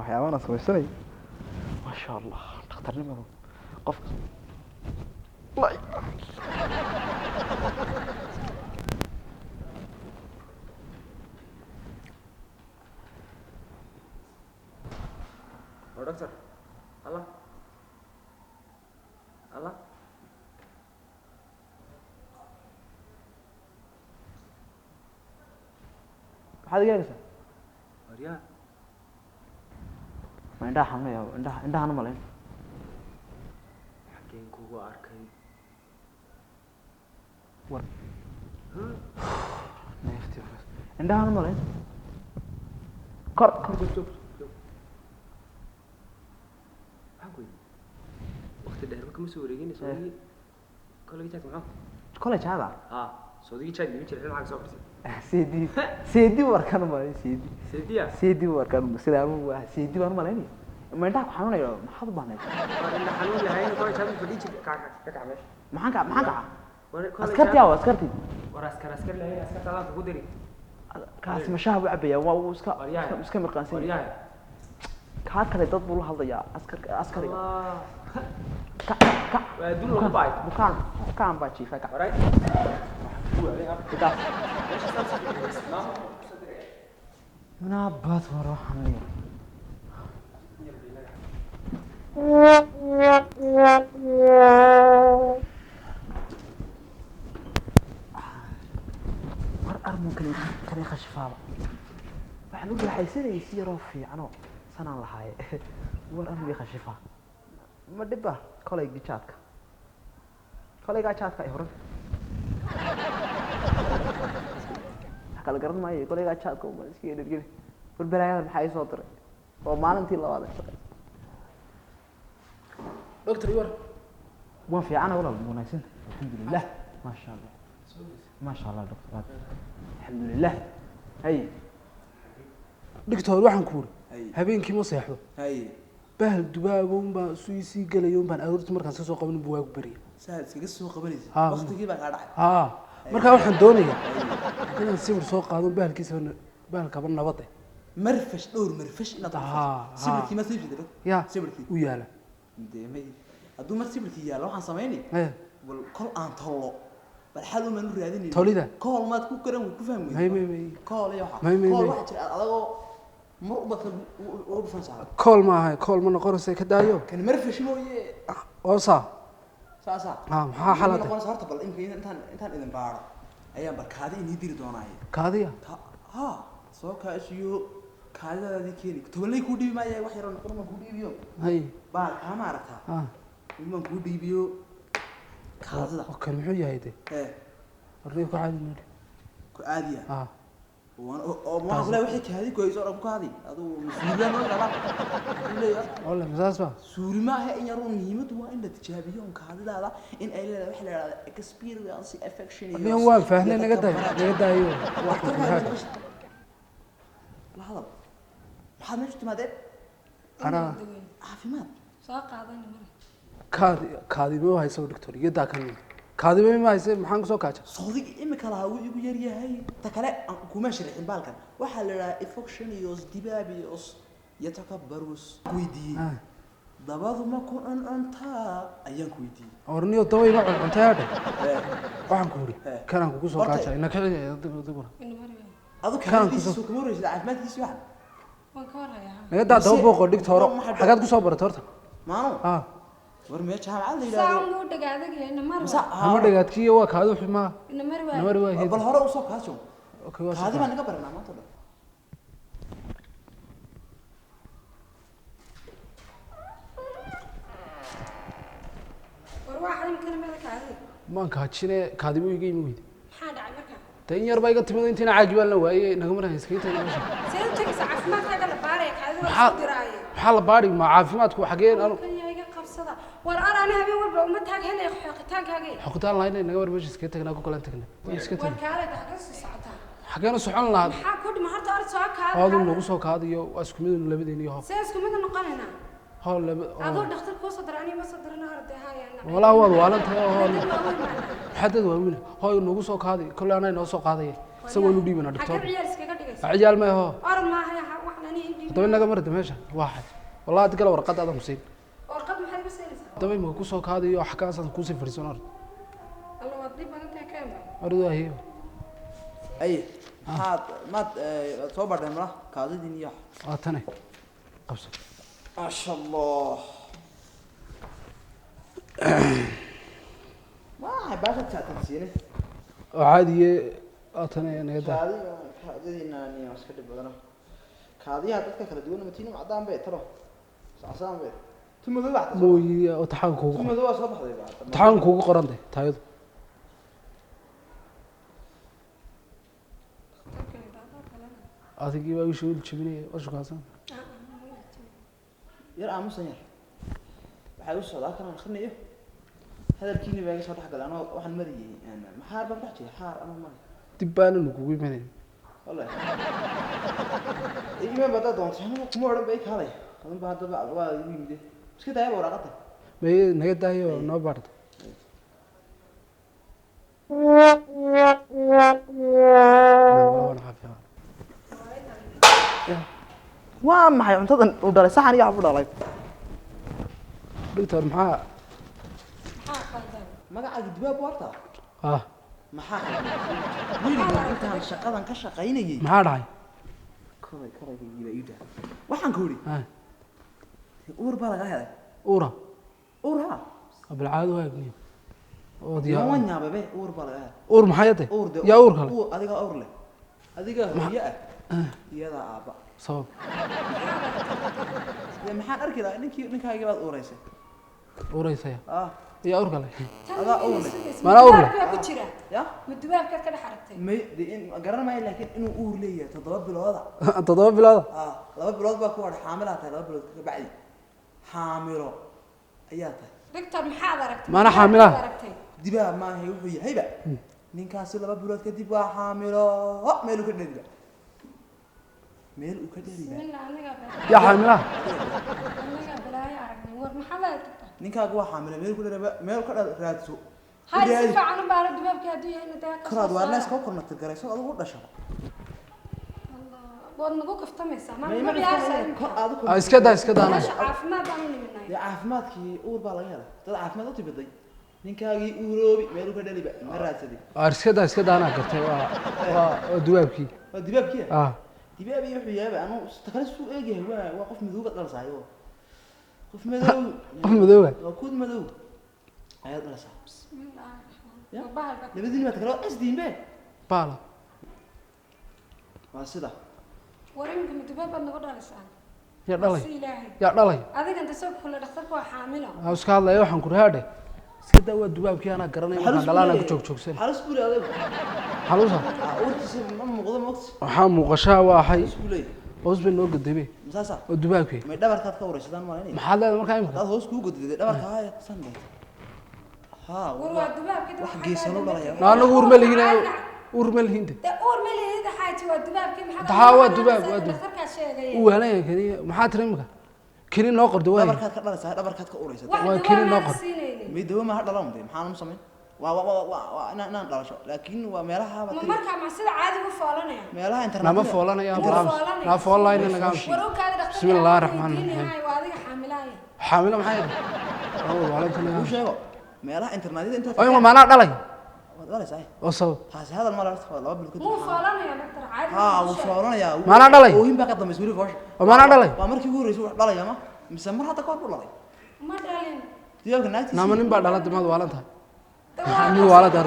waxyaabana samaysanay ma sha Allah dhakhtarnimadu qof دكتور الله الله maxaad gaaraysaa وريان ma indhaha xanuunaya indhahana malayn حقين كوكو أركي war neefti indhahana malayn kor شوف حقوي وقت الدهر كم سوريين سوري كل جات معه kole jaada سوري جات يمشي الحين حق صوبتي seedi warkan malayn seedi سيديا seedi warkan sida anu waa seedi baan malayn ma indhaha ku xanuunayo maxaad u baahnay إن حنون لهاي كل جات بديش كعمش maxaan ka askarti aw askarti ورا أسكر لهاي أسكر طلعت قدري kaasi mashaha u cabaya waa uu iska mirqaansan وريان ka kale dad buu la hadlayaa askari الله ka دول لو باي bukaan baa jiifa ka وراي منابات وروحني ممكن كان يخشفها waxaan u raaxaysanayay yaroo fiicano sanaan lahaay war aan uga khashifa ma dhiba kolay gijaadka ay horan kala garan maayo kolay gijaadka oo iska edgeli warbaraayada maxay soo diray oo maalintii labaad shaqay دكتور يور waan fiicana walaal wanaagsan alxamdulillah ma sha Allah doctor alxamdulillah hay دكتور waxaan ku habeenkii ma seexdo bahal dubaagoon baa suusi galayoon baan aroortii markaan soo qaban buu waagu bariyo saad iskaga soo qabanaysa waqtigii baa ka dhacay marka waxaan doonayaa inaan sawir soo qaado bahalkiisa bahalkaba nabad ah marfash inaad sawirkii ma sii fidiray sawirkii u yaala deemay haduu ma sawirkii yaala waxaan sameynay bal kol aan tolo bal xal uma nu raadinay tolida kol maad ku garan ku fahmay may kol iyo waxa jira adagoo mar u bata u fansaa kol ma aha kol ma noqonaysa ka daayo kan marfash mooye oo saa maxaa xalada noqonaysa horta bal intaan idin baaro ayaan barkaadi inii diri doonaa kaadiya soo kaashiyo kaadadaadii keeni tobalay ku dhibi maayay wax yar noqon ma ku dhibiyo baa kama aragta ma ku dhibiyo kaadada oo kan muxuu yahay de warriyo ku caadiya ma qala wixii kaadi goyso oo kaadi adu masuuliyan oo laba wala masaasba suuri ma aha in yaro muhiimadu waa in la tijaabiyo kaadadaada in ay leedahay wax la yiraahdo experience affection iyo waan faahnay naga daayo wax ku la hadal maxaad meesha timaadeen ana caafimaad soo qaadan kaadi ma hayso doctor yada kan kaadi ma hayso maxaan soo kaaja soodig imika laha uu igu yar yahay ta kale kuma sharaxin baalkan waxa la yiraahdaa infectious dibabios yatakabbarus weydiiyey dabadu ma ku anta ayaan ku weydiiyey orniyo daway ma cuntaade waxaan ku uri kanaan kugu soo kaaja ina kiciya dibuna adu kan soo kuma waraysid caafimaadkiisa waxa waan ka warayaa naga daa daw booqo doctor xagaad ku soo barato horta maano war meesha jaamacad la yiraahdo saan uu dhagaadagay namar ama dhagaadkiyo waa kaadu xuma namar waa bal hore u soo kaajo okay waa kaadi baan naga baranaa maanta dhan war waxa imkan meel kaadi maan kaajine kaadi buu iga yimid maxaa dhacay markaa tan yar baa iga timid intina caagi baan la waayay naga maran iska intay meesha sida tagisa caafimaadkaaga la baaray kaadi waa diraaye maxaa la baari ma caafimaadku xageen anu kan yahay qabsada war arana habeen walba uma taag helay xoqitaankaaga xoqitaan lahayn naga war meesha iska tagnaa ku kala tagnaa iska war kaale dhaxga soo socotaa xageen socon lahaa maxaa ku dhima horta ar soo kaadi aadu nagu soo kaadiyo waa isku mid labadeena iyo see isku mid noqonayna hol adoo dhakhtar ku soo darani ma soo darana arday haayana walaa wad waalantahay oo xadad waa wiil hooy nagu soo kaadi kulli aanay noo soo qaadayay isagoo nu dhiibana doctor ciyaal iskaga dhigaysa ciyaal ma ho or ma aha waxna haddaba inaga marada meesha waa xaj wallahi hadda kale warqad aadan ku siin warqad maxaad ka siinaysaa haddaba imika kusoo kaadayo wax kaasaan kuusii fadhiisan or alla waad dhib badan tahay keema ordu ahiyo ay maad soo badheen mala kaadidin iyo waa tane qabso maasha allah ما باشا تعتنسينه وعادي أتنا أنا هذا هذه إنني أسكت بدنا كهذه هتذكر كلا دون متينة معدام بيت ترى عصام بيت ثم ذو بعد موي وتحان كوكو ثم ذو صباح ذي بعد تحان كوكو قرن ده تايد أتيجي بقى وش يقول شبني وش قاسم يرى عمو سنير بحاول صلاة كنا نخلنا إيه هذا الكيني بقى صار حق أنا واحد مري يعني محار بحكي حار أنا مري تبان النكوي منين والله إيه ما بدأ دون سحنا كم ورا بيك هذا هذا بعد بقى يبين ده بس كده يا ورا قطع ما هي نجد ده هي نوبارد waa maxay cuntadan uu dhalay saxan iyo afur dhalay دكتور maxaa magacaaga dibaab warta ah maxaa wiilka intaan shaqadan ka shaqaynayay maxaa dhacay kolay ida waxaan ku yiri uur baa laga helay uura uura بالعاده waa ibni oo yaa diyaar wanya babe uur baa laga helay uur maxay tahay uur de yaa uur kale adiga uur leh adiga hooyo ah iyada aaba sabab ya maxaan arki lahaa ninkaaga baad uureysay uuraysaya ah yaa uur kale adaa uur leh mana uur leh ku jira ya mudubaabka ka dhex aragtay may garan maayo laakiin inuu uur leeyahay 7 bilooda toddoba bilood 2 bilood baa ku war xaamilaa tahay 2 bilood ka bacdi xaamilo ayaa tahay doctor maxaad aragtay Maana xaamila. dibaa maahay wuxuu yahayba ninkaasi 2 bilood kadib waa xaamilo meel uu ka dhaliba meel uu ka dhaliba yaa xaamila anaga balaayo aragnay war maxaad aragtay ninkaagu waa xaamilo meel ku dhaliba meel ka raadso hay si fiican u baaro dubaabka haduu yahay inta ka karaad waa la iska kornata garayso adigu dhasho bood nagu kaftamaysa ma ma biyaasay iska daa ana caafimaad aan niminay ya caafimaadkii uur baa laga helay dad caafimaad u tibiday ninkaagii uuroobi meel uu ka dhaliba ma raadsaday iska daa ana gartay waa duwaabkii waa dibaabkii ah dibaabi wuxuu yahay anu takale suu eegyahay waa qof madooba dhalsaayo qof madooba waa kud madow ayaa dhalsaa ya bahalka labadii ma takale asdiin be baala waa sida warinka mudubaab nagu dhalaysaa yaa dhalay si ilaahay yaa dhalay adiga inta soo kula dhakhtarka waa xaamilo aan iska hadlayo waxaan ku raadhe iska daa waa duwaabkii ana garanay waxaan dhalaana ku joogsan xalis buri adeeg xaluusa uurtiisa ma muuqdo moqti waxaa muuqashaa waa ahay isku leey hoos bay noo gadabe masaasa oo dubaabkii may dhabarkaad ka waraysadaan maalinay maxaa leedahay markaa imika dad hoos kuu gudbiday dhabarka haya san bay ha war waa dubaabka wax geesano dhalaya anagu urma lihiin urma lihiin da uur maleeyada xaaji waa dubaabka maxaa Tahaa waa dubaab, waa dubaab. dhakhtarka sheegay waanaya kaniya maxaa tiri imika kini noo qordo waa dhabarkaad ka dhalaysaa dhabarkaad ka uuraysatay waa kini noo qor may dawo ma dhalaan de maxaan u sameyn waa inaan dhalasho laakiin waa meelaha ma markaa ma sida caadi u foolanaya meelaha internet nama foolanaya na foolayna naga warowkaada dhakhtarka Bismillaahi Raxmaani Raxiim. waa adiga xaamilaaya xaamilo maxay oo waalanta u naga sheego meelaha internetyada inta oo ma maana dhalay waad dhalaysaa oo sabab taasi hadal ma laha laba bil kadib muu foolanaya doctor caadi ha wuu foolanayaa Maana dhalay? ooyin baa ka dambeysay wili foosh oo maana dhalay waa markii ugu horeysay wax dhalaya ma mise mar hadda ka hor buu dhalay ma dhalin diyaarka naagtiisa nama nin baa dhalada maad waalanta dawaa nin waalada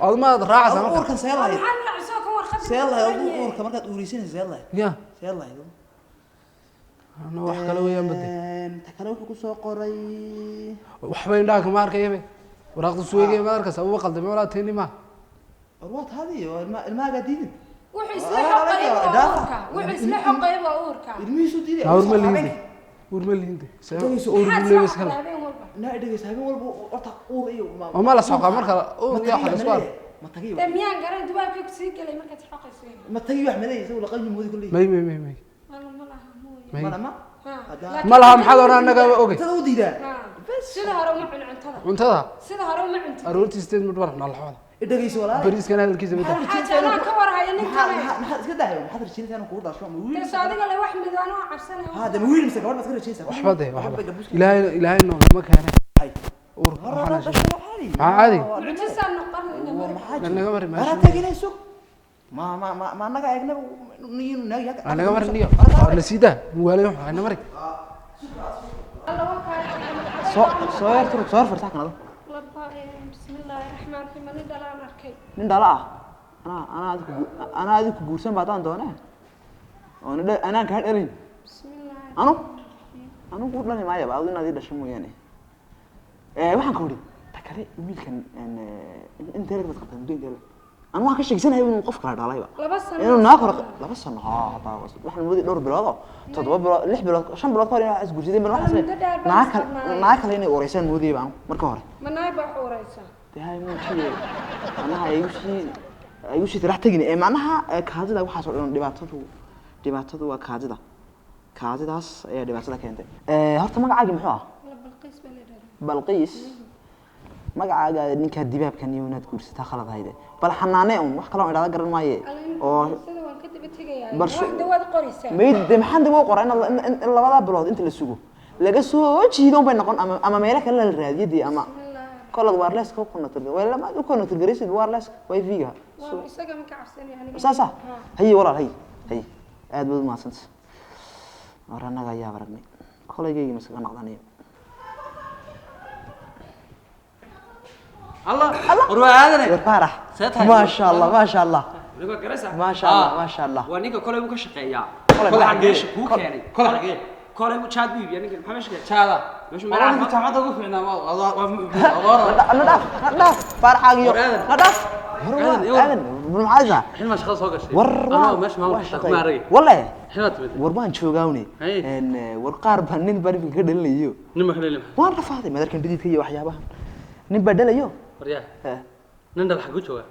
oo ma raacsan marka uurkan see lahayd maxaa la soo ka warqad see lahayd uurka markaad uureysanaysa see lahayd ya see lahayd ana wax kale weeyaan bade ta kale wuxuu ku soo qoray waxba indhaha kama arkayabe waraaqda suugeey ma arkas abuba qaldamay walaa teeni ma warwaad hadi ilmaaga diidin wuxuu isla xoqay uurka wuxuu isla xoqay uurka ilmihiisu diiday urma liinde urma liinde sabab urma leeys kala naa dhageysa habeen walba horta uur iyo oo ma la soqa marka uur iyo xal isku ma tagi damiyaan garan dubaabkii ku sii galay markaad xoqaysay ma tagi wax maday isagu la qalbi moodi kulli may ma laha ma laha maxaad oran anaga ogay tada u diidaa sida hore uma cun cuntada cuntada sida hore uma cunto aroortii 8 mid war nal xawada idhagayso walaal bariiskan hadalkiisa bada xaajana ka war haya nin kale maxaad iska daayo maxaad rajinaysaa inaan kugu dhasho ma wiil tes adiga la wax midaan oo cabsanayo ha de ma wiil mise gabadh baad ka rajinaysaa waxba de waxba ilaahay nooma keena ur caadi mucjisaan noqon dan naga mari ma meesha taaginayso ma naga eegna niyo naga naga mari niyo la siida muwaale waxa naga mari soo yar fartaa kanada bismillaahi raxmaani raxiim nin dhalaan arkay nin dhala ana adigu guursan baadaan doonaa oo anaan ka dhalin bismillaahi anu ku dhalin maayo baad inaad ii dhasho mooyaane waxaan ka wari ta kale wiilkan inta laga qabtan duunka anu waan ka sheegsanahay inuu qof kala dhalayba inuu naa kor 2 sano waxaan moodi dhowr bilood 7 bilood 6 bilood 5 bilood kor inaa isguursadeen bal waxaas naa kale inay ureysan moodi baan marka hore manaay baa ureysan tahay muujiye anaha ayuushi tirax tagin macnaha kaadida waxa soo dhan dhibaatadu waa kaadidaas ayaa dhibaatada keentay horta magacaaga muxuu ah balqiis magacaaga ninka dibaabkan iyo inaad guursataa khalad hayde bal xanaane wax kale oo idhaada garan maaye oo sida waan ka dib tagayaa wax dawaad qoraysaa meed maxaan dib u qoray in labada bilood inta la sugo laga soo jiido bay noqon ama meelo kale la raadiyay ama kolad wireless ko connector wala ma u connector garaysid wireless wifi-ga isaga ma ka cabsanay aniga saasa hay walaal hay aad baad ma santas waranaga ayaa baragnay kolaygeeyga masaga naqdaniyo الله روح هذا فرح ما شاء الله ما شاء الله نيكو غرسا ما شاء الله ما شاء الله ونيكو كله uu ka shaqeeyaa كل حاجه كل حاجه كله uu chaad buu yahay ninka maxaa meesha chaada meesha meelaha jaamacada ugu fiicnaa نضاف فرحاgiyo نضاف هذا بالمعازه حين ما شخص soo gashay انا مش ما maaragay والله حينات mid warbaan joogawni war qaar baan nin bari ka dhalinayo nin ma xilay waan rafaaday madarkan bididka iyo waxyaabaha nin badalayo waryaa nin dal xaq u jooga